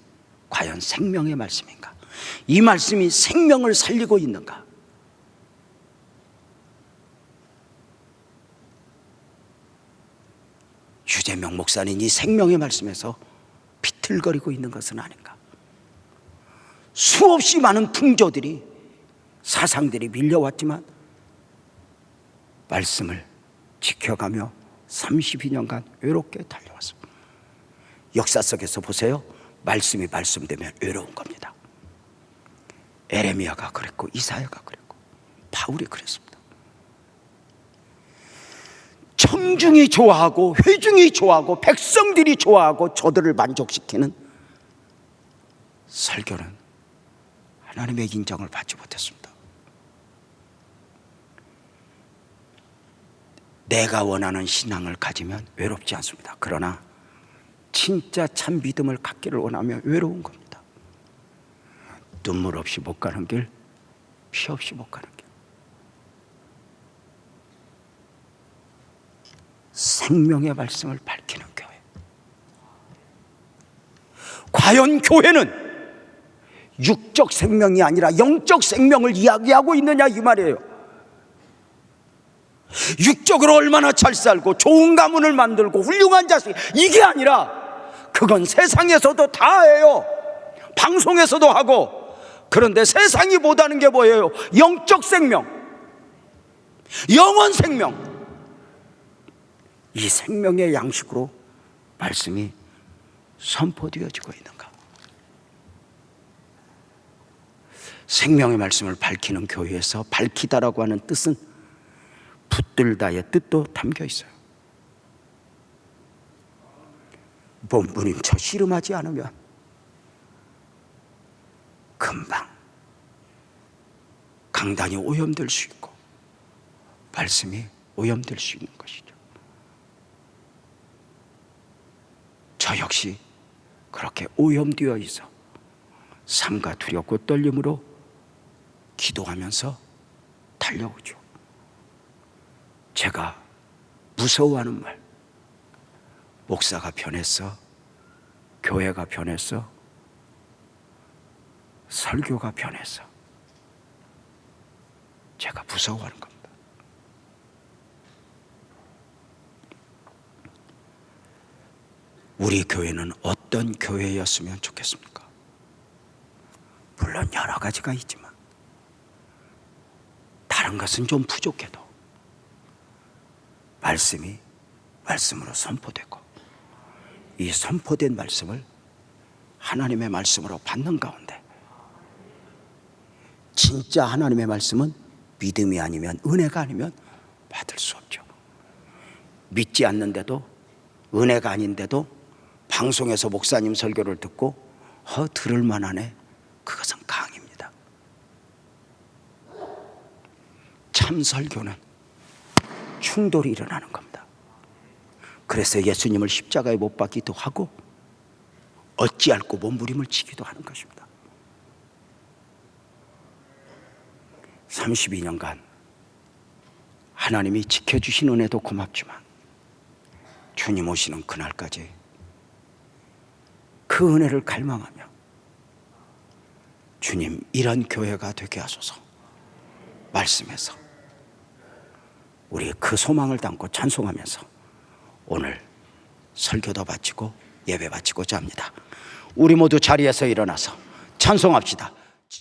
과연 생명의 말씀인가? 이 말씀이 생명을 살리고 있는가? 유재명 목사는 이 생명의 말씀에서 비틀거리고 있는 것은 아닌가? 수없이 많은 풍조들이, 사상들이 밀려왔지만 말씀을 지켜가며 32년간 외롭게 달려왔습니다. 역사 속에서 보세요. 말씀이 말씀되면 외로운 겁니다. 에레미야가 그랬고 이사야가 그랬고 바울이 그랬습니다. 청중이 좋아하고 회중이 좋아하고 백성들이 좋아하고 저들을 만족시키는 설교는 하나님의 인정을 받지 못했습니다. 내가 원하는 신앙을 가지면 외롭지 않습니다. 그러나 진짜 참 믿음을 갖기를 원하면 외로운 겁니다. 눈물 없이 못 가는 길, 피 없이 못 가는 길. 생명의 말씀을 밝히는 교회. 과연 교회는 육적 생명이 아니라 영적 생명을 이야기하고 있느냐 이 말이에요. 육적으로 얼마나 잘 살고 좋은 가문을 만들고 훌륭한 자식, 이게 아니라 그건 세상에서도 다 해요. 방송에서도 하고. 그런데 세상이 못하는 게 뭐예요? 영적 생명, 영원 생명. 이 생명의 양식으로 말씀이 선포되어지고 있는가? 생명의 말씀을 밝히는 교회에서 밝히다라고 하는 뜻은 붙들다의 뜻도 담겨 있어요. 몸부림쳐 씨름하지 않으면 금방 강단이 오염될 수 있고 말씀이 오염될 수 있는 것이죠. 저 역시 그렇게 오염되어 있어 삼가 두렵고 떨림으로 기도하면서 달려오죠. 제가 무서워하는 말, 목사가 변했어, 교회가 변했어, 설교가 변했어. 제가 무서워하는 겁니다. 우리 교회는 어떤 교회였으면 좋겠습니까? 물론 여러 가지가 있지만 다른 것은 좀 부족해도 말씀이 말씀으로 선포되고 이 선포된 말씀을 하나님의 말씀으로 받는 가운데 진짜 하나님의 말씀은 믿음이 아니면 은혜가 아니면 받을 수 없죠. 믿지 않는데도, 은혜가 아닌데도 방송에서 목사님 설교를 듣고 들을 만하네. 그것은 강입니다. 참 설교는 충돌이 일어나는 겁니다. 그래서 예수님을 십자가에 못 박기도 하고 어찌할꼬 몸부림을 치기도 하는 것입니다. 32년간 하나님이 지켜주신 은혜도 고맙지만 주님 오시는 그날까지 그 은혜를 갈망하며 주님, 이런 교회가 되게 하소서 말씀해서 우리 그 소망을 담고 찬송하면서 오늘 설교도 바치고 예배 바치고자 합니다. 우리 모두 자리에서 일어나서 찬송합시다.